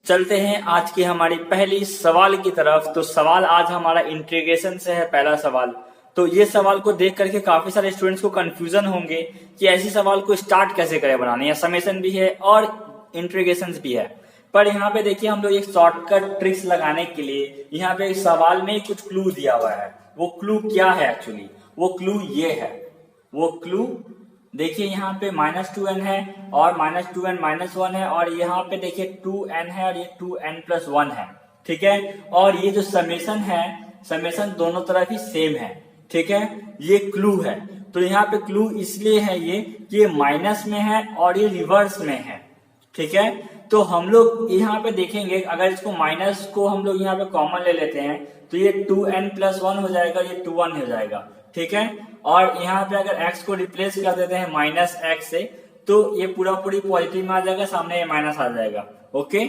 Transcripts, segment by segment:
चलते हैं आज की हमारी पहली सवाल की तरफ। तो सवाल आज हमारा इंटीग्रेशन से है। पहला सवाल, तो ये सवाल को देख करके काफी सारे स्टूडेंट्स को कंफ्यूजन होंगे कि ऐसी सवाल को स्टार्ट कैसे करें बनाने। या समेशन भी है और इंटीग्रेशन भी है, पर यहाँ पे देखिए हम लोग एक शॉर्टकट ट्रिक्स लगाने के लिए यहाँ पे इस सवाल में कुछ क्लू दिया हुआ है। वो क्लू क्या है एक्चुअली? वो क्लू ये है, वो क्लू देखिए यहाँ पे -2n है और -2n -1 है और यहाँ पे देखिए 2n है और ये 2n+1 है। ठीक है, और ये जो समेशन है, समेशन दोनों तरफ ही सेम है। ठीक है, ये क्लू है। तो यहाँ पे क्लू इसलिए है ये कि ये माइनस में है और ये रिवर्स में है। ठीक है, तो हम लोग यहाँ पे देखेंगे, अगर इसको माइनस को हम लोग यहाँ पे कॉमन ले लेते हैं तो ये 2n+1 हो जाएगा, ये 2n हो जाएगा। ठीक है, और यहाँ पे अगर x को रिप्लेस कर देते हैं -x से तो ये पूरा पूरी पॉजिटिव में आ जाएगा, सामने ये माइनस आ जाएगा। ओके,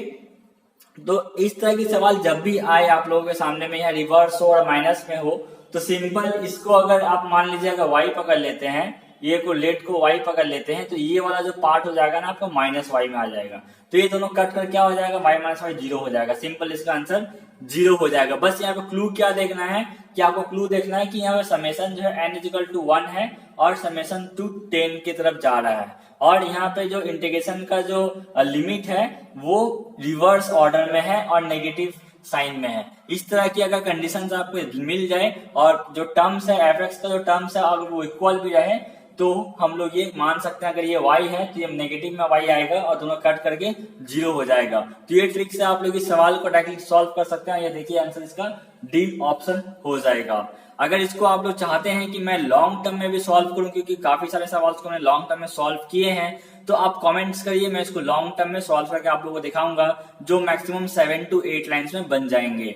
तो इस तरह की सवाल जब भी आए आप लोगों के सामने में, या रिवर्स हो और माइनस में हो, तो सिंपल इसको अगर आप मान लीजिए अगर y पकड़ लेते हैं, ये को लेट को y पकड़ लेते हैं, तो ये वाला जो पार्ट हो जाएगा ना आपका -y में आ जाएगा। तो ये दोनों कट कर क्या हो जाएगा, y -y 0 हो जाएगा। सिंपल इसका आंसर 0 हो जाएगा। बस यहाँ पे क्लू क्या देखना है कि आपको क्लू देखना है कि यहाँ पे समेशन जो है n=1 है और समेशन टू 10 की तरफ जा रहा है, और यहाँ पे जो इंटीग्रेशन का जो लिमिट है वो रिवर्स ऑर्डर में है और नेगेटिव साइन में है। इस तरह की अगर कंडीशंस आपको मिल जाए और जो टर्म्स है f(x) का जो टर्म्स है अगर वो इक्वल भी रहे, तो हम लोग ये मान सकते हैं अगर ये y है तो ये नेगेटिव में y आएगा और दोनों कट करके 0 हो जाएगा। तो ये ट्रिक से आप लोग इस सवाल को डायरेक्टली सॉल्व कर सकते हैं। ये देखिए आंसर इसका डी ऑप्शन हो जाएगा। अगर इसको आप लोग चाहते हैं कि मैं लॉन्ग टर्म में भी सॉल्व करूं, क्योंकि काफी सारे सवाल को मैंने लॉन्ग टर्म में सॉल्व किए हैं, तो आप कमेंट्स करिए, मैं इसको लॉन्ग टर्म में सॉल्व करके आप लोगों को दिखाऊंगा, जो मैक्सिमम 7 to 8 लाइन्स में बन जाएंगे।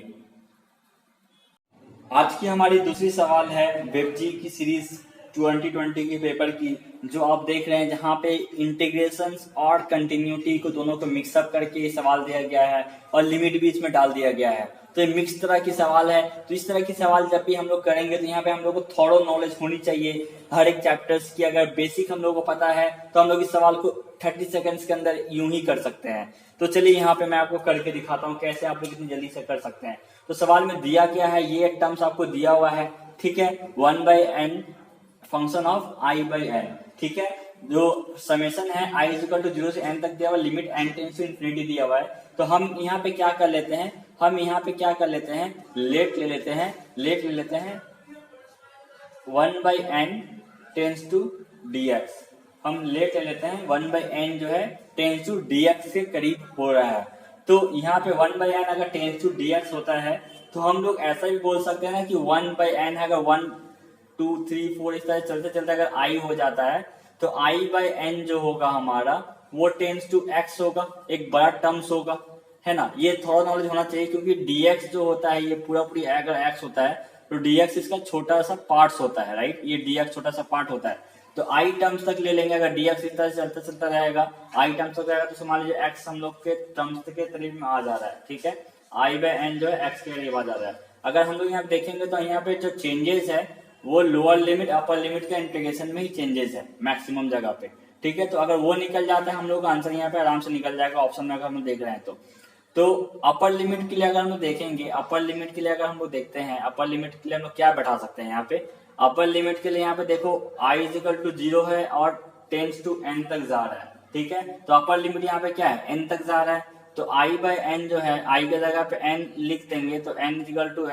आज की हमारी दूसरी सवाल है वेबजी की सीरीज 2020 के पेपर की, जो आप देख रहे हैं, जहां पे इंटीग्रेशन और कंटिन्यूटी को दोनों को मिक्सअप करके सवाल दिया गया है और लिमिट बीच में डाल दिया गया है। तो ये मिक्स तरह की सवाल है। तो इस तरह की सवाल जब भी हम लोग करेंगे तो यहाँ पे हम लोग को थोड़ा नॉलेज होनी चाहिए हर एक चैप्टर्स की। अगर बेसिक हम लोग को पता है तो हम लोग इस सवाल को 30 सेकेंड्स के अंदर यूं ही कर सकते हैं। तो चलिए यहाँ पे मैं आपको करके दिखाता हूँ कैसे आप लोग इतनी जल्दी से कर सकते हैं। तो सवाल में दिया क्या है, ये टर्म्स आपको दिया हुआ है। ठीक है, 1/n फंक्शन ऑफ i/n। ठीक है, जो समेशन है i=0 से n तक दिया हुआ, लिमिट n →∞ दिया हुआ है। तो हम यहाँ पे क्या कर लेते हैं, हम यहाँ पे क्या कर लेते हैं, लेट ले लेते हैं 1/n टेंस टू dx। हम लेट ले लेते हैं 1/n जो है टेंस टू dx के करीब हो रहा है। तो यहाँ पे 1/n अगर टेंस टू dx होता है तो हम लोग ऐसा भी बोल सकते हैं ना कि 1/n अगर 1 2 3 4 इस तरह चलते चलते अगर i हो जाता है तो i/n जो होगा हमारा वो टेंस टू x होगा, एक बड़ा टर्म्स होगा, है ना। ये थोड़ा नॉलेज होना चाहिए, क्योंकि dx जो होता है ये पूरा पूरी अगर x होता है तो dx इसका छोटा सा पार्ट्स होता है, राइट। ये dx छोटा सा पार्ट होता है, तो i टर्म्स तक ले लेंगे। अगर dx इस तरह से चलता चलता रहेगा, i टर्म्स तक रहेगा, तो समझ लीजिए x हम लोग के टर्म्स के करीब में आ जा रहा है। ठीक है, i/n जो है x के करीब आ जा रहा है। अगर हम लोग यहाँ देखेंगे तो यहाँ पे जो चेंजेस है वो लोअर लिमिट अपर लिमिट के इंटीग्रेशन में ही चेंजेस है मैक्सिमम जगह पे। ठीक है, तो अगर वो निकल जाता है हम लोग का आंसर यहाँ पे आराम से निकल जाएगा ऑप्शन में, अगर हम देख रहे हैं तो अपर लिमिट के लिए अगर हम लोग देखेंगे, अपर लिमिट के लिए अगर हम लोग देखते हैं, अपर लिमिट के लिए हम लोग क्या बैठा सकते हैं यहाँ पे। अपर लिमिट के लिए यहाँ पे देखो i=0 है और टेंस टू n तक जा रहा है। ठीक है, तो अपर लिमिट यहाँ पे क्या है, n तक जा रहा है, तो i/n जो है i के जगह पे n लिख देंगे तो n=x, तो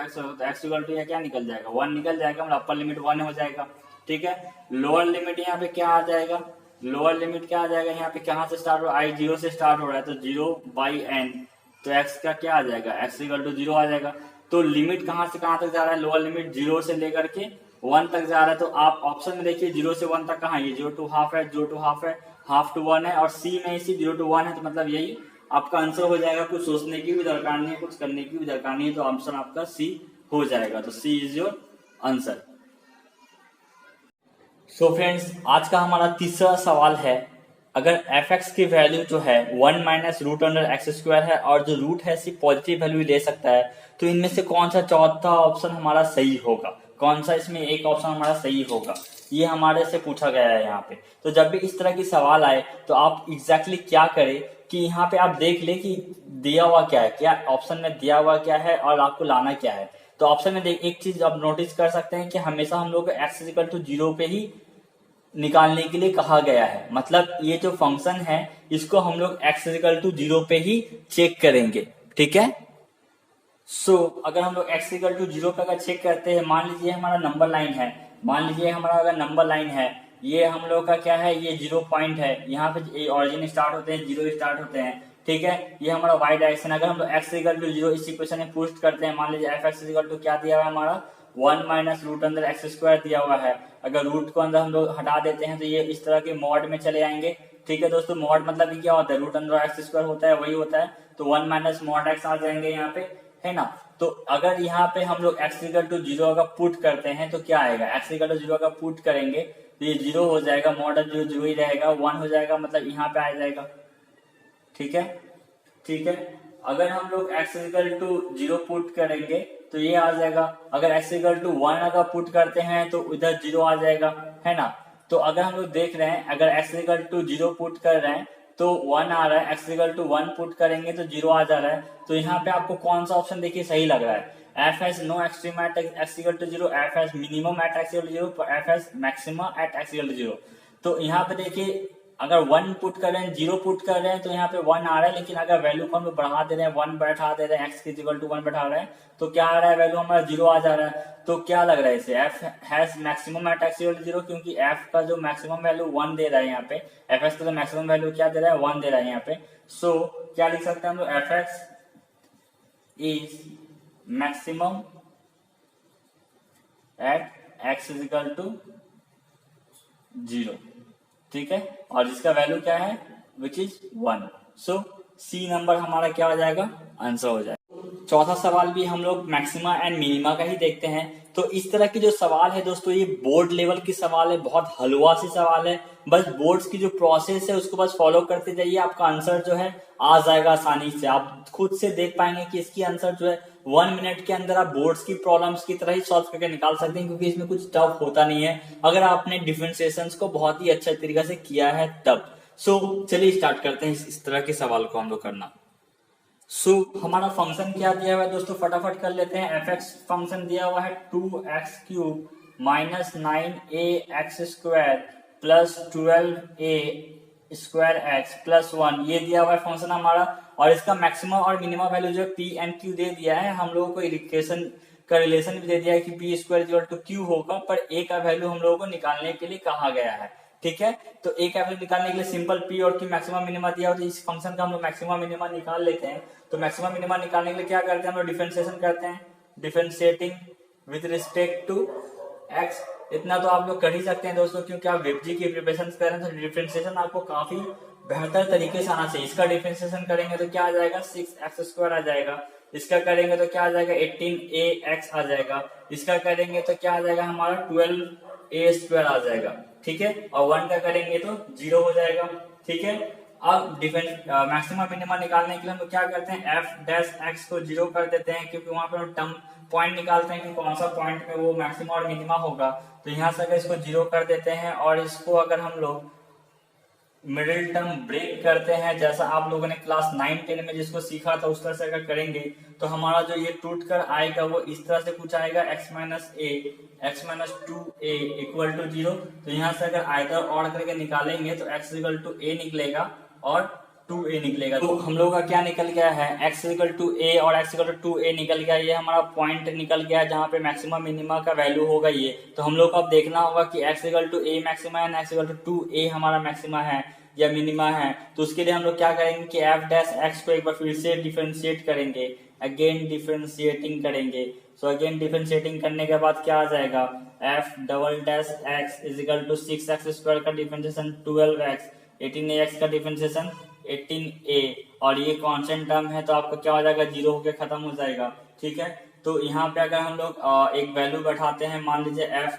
x या क्या निकल जाएगा, 1 निकल जाएगा, मतलब अपर लिमिट 1 हो जाएगा। ठीक है, लोअर लिमिट यहाँ पे क्या आ जाएगा, लोअर लिमिट क्या आ जाएगा, यहाँ पे कहाँ से स्टार्ट हो, i 0 से स्टार्ट हो रहा है तो 0/n, तो x का क्या आ जाएगा, x=0 आ जाएगा। तो लिमिट कहाँ से कहाँ तक जा रहा है, लोअर लिमिट 0 से लेकर के 1 तक जा रहा है। तो आप ऑप्शन में देखिए 0 से 1 तक कहाँ, ये 0 to half है, 0 to half है, half to 1 है, और C में इसी 0 to 1 है, तो मतलब यही आपका आंसर हो जाएगा। कुछ सोचने की भी दरकार नहीं है, कुछ करने की भी दरकार नहीं है, तो आंसर आपका C हो जाएगा। तो C is your answer. So friends, आज का हमारा तीसरा सवाल है, अगर f(x) की वैल्यू जो है 1 - √x² है और जो रूट है सिर्फ पॉजिटिव वैल्यू ले सकता है, तो इनमें से कौन सा चौथा ऑप्शन हमारा सही होगा। कौन सा इसमें एक ऑप्शन हमारा सही होगा, ये हमारे से पूछा गया है यहाँ पे। तो जब भी इस तरह की सवाल आए तो आप एग्जैक्टली क्या करें कि यहाँ पे आप देख ले कि दिया हुआ क्या है, क्या ऑप्शन में दिया हुआ क्या है और आपको लाना क्या है। तो ऑप्शन में एक चीज आप नोटिस कर सकते हैं कि हमेशा हम लोग को x इक्वल टू 0 पे ही निकालने के लिए कहा गया है। मतलब ये जो फंक्शन है इसको हम लोग x इक्वल टू 0 पे ही चेक करेंगे, ठीक है। अगर हम लोग x इक्वल टू 0 पे अगर चेक करते हैं, मान लीजिए हमारा नंबर लाइन है, मान लीजिए हमारा अगर नंबर लाइन है, ये हम लोग का क्या है, ये 0 पॉइंट है, यहाँ पे ऑरिजिन स्टार्ट होते हैं, 0 स्टार्ट होते हैं, ठीक है। ये हमारा y डायरेक्शन, अगर हम लोग x इक्वल टू 0 इस इक्वेशन में पुट करते हैं, मान लीजिए f(x) इक्वल टू क्या दिया हुआ है हमारा 1 माइनस रूट अंदर एक्स स्क्वायर दिया हुआ है। अगर रूट को अंदर हम लोग हटा देते हैं तो ये इस तरह के मॉड में चले आएंगे, ठीक है दोस्तों। मॉड मतलब क्या होता है, रूट अंदर एक्स स्क्वायर होता है, वही होता है। तो 1 माइनस मॉड एक्स आ जाएंगे यहाँ पे, है ना। तो अगर यहाँ पे हम लोग x इक्वल टू 0 का पुट करते हैं तो क्या आएगा, x इक्वल टू 0 का पुट करेंगे तो ये 0 हो जाएगा, मॉड 0 ही रहेगा, 1 हो जाएगा, मतलब यहाँ पे आ जाएगा, ठीक है, ठीक है। अगर हम लोग x इक्वल टू 0 पुट करेंगे तो ये आ जाएगा। अगर x इक्वल टू 1 अगर पुट करते हैं तो इधर 0 आ जाएगा, है ना। तो अगर हम लोग देख रहे हैं, अगर x इक्वल टू 0 पुट कर रहे हैं तो 1 आ रहा है, x इक्वल टू 1 पुट करेंगे तो 0 आ जा रहा है। तो यहाँ पे आपको कौन सा ऑप्शन देखिए सही लग रहा है, f has no extrema at x equal to 0, f has minimum at x equal to 0, f has maxima at x equal to 0। तो यहाँ पे देखिए अगर 1 पुट कर रहे हैं, 0 पुट कर रहे हैं तो यहाँ पे 1 आ रहा है, लेकिन अगर वैल्यू को हम लोग बढ़ा दे रहे हैं, 1 बैठा दे रहे हैं, x इक्वल टू 1 बैठा रहे हैं तो क्या आ रहा है, वैल्यू हमारा 0 आ जा रहा है। तो क्या लग रहा है इसे, f has maximum at x equal to 0, क्योंकि f का जो मैक्सिमम वैल्यू 1 दे रहा है यहाँ पे, fx का जो मैक्सिमम वैल्यू क्या दे रहा है, 1 दे रहा है यहाँ पे। क्या लिख सकते हैं हम लोग, fx is maximum at x is equal to 0, ठीक है। और जिसका वैल्यू क्या है, विच इज 1। सी नंबर हमारा क्या हो जाएगा, आंसर हो जाएगा। चौथा सवाल भी हम लोग मैक्सिमा एंड मिनिमा का ही देखते हैं। तो इस तरह की जो सवाल है दोस्तों, ये बोर्ड लेवल की सवाल है, बहुत हलवा सी सवाल है। बस बोर्ड्स की जो प्रोसेस है उसको बस फॉलो करते जाइए, आपका आंसर जो है आ जाएगा आसानी से। आप खुद से देख पाएंगे कि इसकी आंसर जो है 1 मिनट के अंदर आप बोर्ड्स की प्रॉब्लम्स की तरह ही सॉल्व करके निकाल सकते हैं, क्योंकि इसमें कुछ टफ होता नहीं है अगर आपने डिफरेंशिएशंस को बहुत ही अच्छे तरीके से किया है तब। चलिए स्टार्ट करते हैं इस तरह के सवाल को हम लोग करना। हमारा फंक्शन क्या दिया हुआ है दोस्तों, फटाफट कर लेते हैं। fx फंक्शन दिया हुआ है 2x cube minus 9ax square plus 12a square x plus 1, ये दिया हुआ है फंक्शन हमारा। और इसका मैक्सिमम और मिनिमम वैल्यू जो पी एंड क्यू दे दिया है, हम लोगों को इक्वेशन का रिलेशन भी दे दिया है कि P square equal to Q होगा, पर ए का वैल्यू हम लोगों को निकालने के लिए कहा गया है, ठीक है। तो ए का वैल्यू निकालने के लिए सिंपल पी और क्यू मैक्सिमम मिनिमा दिया होता है, इस फंक्शन का हम लोग मैक्सिमम मिनिमा निकाल लेते हैं। तो मैक्सिमम मिनिमा निकालने के लिए क्या करते हैं, हम लोग डिफरेंशिएशन करते हैं, differentiating with respect to X. इतना तो आप लोग कर ही सकते हैं दोस्तों, क्योंकि आप वेबजी की प्रिपरेशन कर रहे हैं तो डिफरेंशिएशन आपको काफी बेहतर तरीके से आना चाहिए। इसका डिफरेंशिएशन करेंगे तो क्या आ जाएगा, 6x स्क्वायर आ जाएगा। इसका करेंगे तो क्या आ जाएगा, 18ax आ जाएगा। इसका करेंगे तो क्या आ जाएगा हमारा 12a स्क्वायर आ जाएगा, ठीक है। और 1 का करेंगे तो 0 हो जाएगा, ठीक है। अब मैक्सिमम मिनिमा निकालने के लिए हम लोग क्या करते हैं, f डैश x को 0 कर देते हैं, क्योंकि वहां पर टर्म पॉइंट निकालते हैं कि कौन सा पॉइंट में वो मैक्सिमम और मिनिमा होगा। तो यहाँ से अगर इसको 0 कर देते हैं और इसको अगर हम लोग मिडिल टर्म ब्रेक करते हैं, जैसा आप लोगों ने क्लास 9-10 में जिसको सीखा था उस तरह से अगर करेंगे तो हमारा जो ये टूट कर आएगा वो इस तरह से कुछ आएगा, x minus 2a equal to 0। तो यहाँ से अगर आइदर और करके निकालेंगे तो x इक्वल टू a निकलेगा और 2a निकलेगा। तो हम लोग का क्या निकल गया है, x इक्वल टू a और x इक्वल टू 2a निकल गया। ये हमारा पॉइंट निकल गया जहाँ पे मैक्सिमम मिनिमा का वैल्यू होगा ये। तो हम लोग को अब देखना होगा कि x equal to a maxima है, x इक्वल टू 2a हमारा मैक्सिमा है या मिनिमा है। तो उसके लिए हम लोग क्या करेंगे कि f डैश x को एक बार फिर से डिफरेंशिएट करेंगे, अगेन डिफरेंशिएटिंग करेंगे। अगेन डिफरेंशिएटिंग करने के बाद क्या आ जाएगा, f double dash x is equal to 6x square का डिफरेंशिएशन 12x, 18ax का डिफरेंशिएशन 18a, और ये कांस्टेंट टर्म है तो आपका क्या हो जाएगा, 0 होकर खत्म हो जाएगा, ठीक है। तो यहाँ पे अगर हम लोग एक वैल्यू बैठाते हैं, मान लीजिए f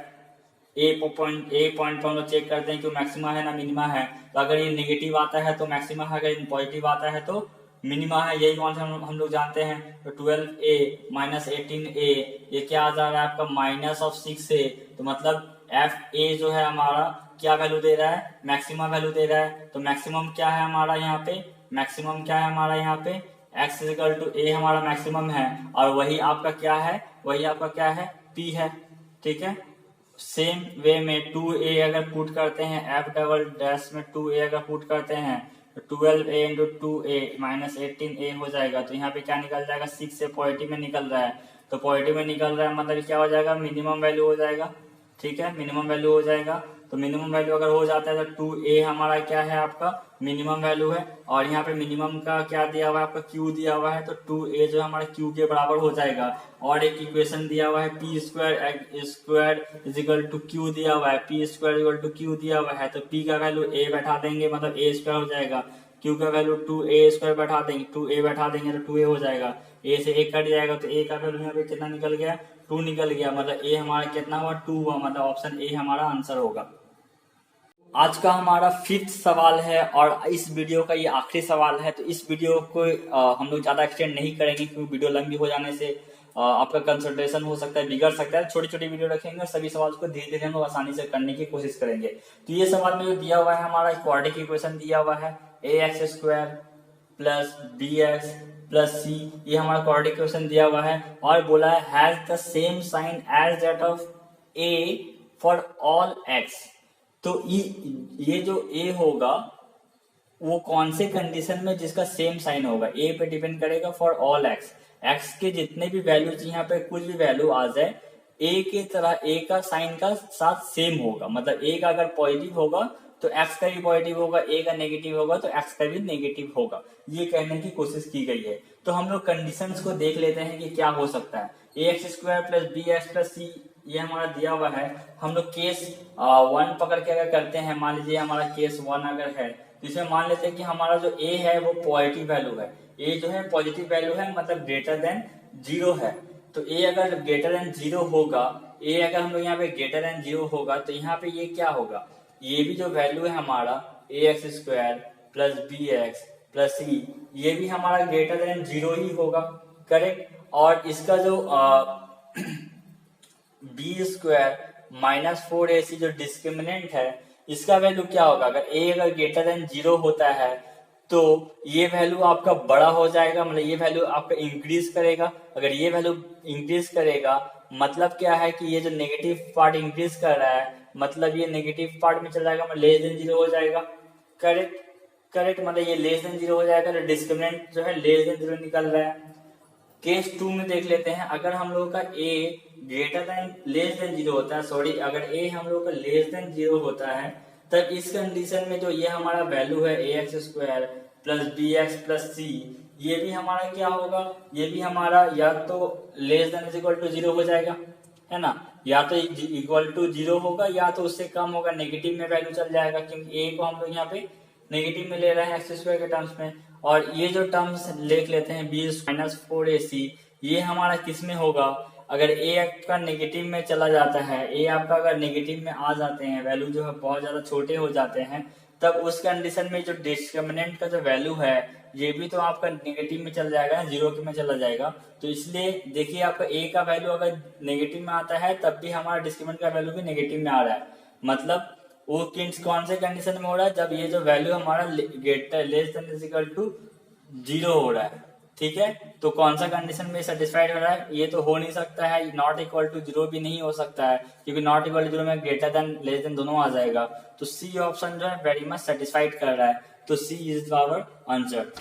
पॉइंट पर हम लोग चेक करते हैं कि मैक्सिमा है ना मिनिमा है। तो अगर ये नेगेटिव आता है तो मैक्सिमा है, अगर पॉजिटिव आता है तो मिनिमा है, यही कौन सा हम लोग जानते हैं। तो 12a माइनस 18a ये क्या आ जा रहा है आपका -6a। तो मतलब एफ ए जो है हमारा क्या वैल्यू दे रहा है, मैक्सिमम वैल्यू दे रहा है। तो मैक्सिमम क्या है हमारा यहाँ पे, मैक्सिमम क्या है हमारा यहाँ पे x इक्वल टू ए हमारा मैक्सिमम है, और वही आपका क्या है, वही आपका क्या है p है। ठीक है, सेम वे में 2a अगर पुट करते हैं f डबल डैश में 2a अगर पुट करते हैं तो 12a into 2a minus 18a हो जाएगा। तो यहाँ पे क्या निकल जाएगा, 6 से पॉजिटिव में निकल रहा है। तो पॉजिटिव में निकल रहा है मतलब क्या हो जाएगा, मिनिमम वैल्यू हो जाएगा। ठीक है, मिनिमम वैल्यू हो जाएगा। तो मिनिमम वैल्यू अगर हो जाता है तो 2a हमारा क्या है आपका मिनिमम वैल्यू है, और यहाँ पे मिनिमम का क्या दिया हुआ है आपका q दिया हुआ है। तो 2a जो हमारा q के बराबर हो जाएगा। और एक इक्वेशन दिया हुआ है p square is equal to q दिया हुआ है, p square equal to q दिया हुआ है। तो p का वैल्यू a बैठा देंगे मतलब a स्क्वायर हो जाएगा, q का वैल्यू 2a स्क्वायर बैठा देंगे, 2a बैठा देंगे तो 2a हो जाएगा। a से 1 कट जाएगा तो a का वैल्यू यहाँ पे कितना निकल गया, 2 निकल गया। मतलब a हमारा कितना हुआ, 2 हुआ। मतलब ऑप्शन ए हमारा आंसर होगा। आज का हमारा 5th सवाल है और इस वीडियो का ये आखिरी सवाल है। तो इस वीडियो को हम लोग ज्यादा एक्सटेंड नहीं करेंगे क्योंकि वीडियो लंबी हो जाने से आपका कंसंट्रेशन हो सकता है बिगड़ सकता है। छोटी छोटी वीडियो रखेंगे और सभी सवाल को धीरे धीरे हम लोग आसानी से करने की कोशिश करेंगे। तो ये सवाल में जो दिया हुआ है हमारा क्वाड्रेटिक इक्वेशन दिया हुआ है ax square plus bx plus c, ये हमारा क्वाड्रेटिक इक्वेशन दिया हुआ है और बोला है has the same sign as that of a for all x। तो ये जो a होगा वो कौन से कंडीशन में जिसका सेम साइन होगा, a पे डिपेंड करेगा फॉर ऑल x के जितने भी वैल्यू यहाँ पे कुछ भी वैल्यू आ जाए a के तरह a का साइन का साथ सेम होगा। मतलब a का अगर पॉजिटिव होगा तो x का भी पॉजिटिव होगा, a का नेगेटिव होगा तो x का भी नेगेटिव होगा, ये कहने की कोशिश की गई है। तो हम लोग कंडीशंस को देख लेते हैं कि क्या हो सकता है। ax square plus bx plus c ये हमारा दिया हुआ है। हम लोग केस 1 पकड़ के अगर करते हैं, मान लीजिए हमारा केस 1 अगर है तो इसमें मान लेते हैं कि हमारा जो a है वो पॉजिटिव वैल्यू है, a जो है पॉजिटिव वैल्यू है मतलब ग्रेटर देन 0 है। तो a अगर ग्रेटर देन 0 होगा, a अगर हम लोग यहाँ पे ग्रेटर देन 0 होगा तो यहाँ पे ये क्या होगा, ये भी जो वैल्यू है हमारा ax square plus bx plus c ये भी हमारा ग्रेटर देन 0 ही होगा, करेक्ट। और इसका जो b स्क्वायर माइनस 4ac जो डिस्क्रिमिनेंट है इसका वैल्यू क्या होगा, अगर a अगर ग्रेटर देन 0 होता है तो ये वैल्यू आपका बड़ा हो जाएगा, मतलब ये वैल्यू आपका इंक्रीज करेगा। अगर ये वैल्यू इंक्रीज करेगा मतलब क्या है कि ये जो नेगेटिव पार्ट इंक्रीज कर रहा है मतलब ये नेगेटिव पार्ट में चला जाएगा, मतलब लेस देन 0 हो जाएगा, करेक्ट करेक्ट। मतलब ये लेस देन 0 हो जाएगा तो डिस्क्रिमिनेंट जो है लेस देन 0 निकल रहा है। केस 2 में देख लेते हैं, अगर हम लोग का a greater than less than 0 होता है, सॉरी अगर a हम लोग का लेस देन 0 होता है तब इस कंडीशन में जो ये हमारा वैल्यू है ax square plus bx plus c ये भी हमारा क्या होगा, ये भी हमारा या तो लेस देन इक्वल टू 0 हो जाएगा, है ना, या तो इक्वल टू 0 होगा या तो उससे कम होगा, नेगेटिव में वैल्यू चल जाएगा क्योंकि a को हम लोग यहाँ पे नेगेटिव में ले रहे हैं एक्स स्क्वायर के टर्म्स में। और ये जो टर्म्स लिख लेते हैं b माइनस 4ac ये हमारा किस में होगा, अगर a आपका नेगेटिव में चला जाता है, a आपका अगर नेगेटिव में आ जाते हैं वैल्यू जो है बहुत ज्यादा छोटे हो जाते हैं तब उस कंडीशन में जो डिस्क्रिमिनेंट का जो वैल्यू है ये भी तो आपका नेगेटिव में चल जाएगा, 0 में चला जाएगा। तो इसलिए देखिए आपका a का वैल्यू अगर नेगेटिव में आता है तब भी हमारा डिस्क्रिमिनेंट का वैल्यू भी नेगेटिव में आ रहा है, मतलब वो कौन से कंडीशन में हो रहा है, जब ये जो वैल्यू हमारा greater less than is equal to 0 हो रहा है। ठीक है, तो कौन सा कंडीशन में सेटिस्फाइड हो रहा है, ये तो हो नहीं सकता है, नॉट इक्वल टू 0 भी नहीं हो सकता है क्योंकि नॉट इक्वल टू 0 में ग्रेटर देन लेस देन दोनों आ जाएगा। तो सी ऑप्शन जो है वेरी मच सेटिस्फाइड कर रहा है, तो सी इज आवर आंसर।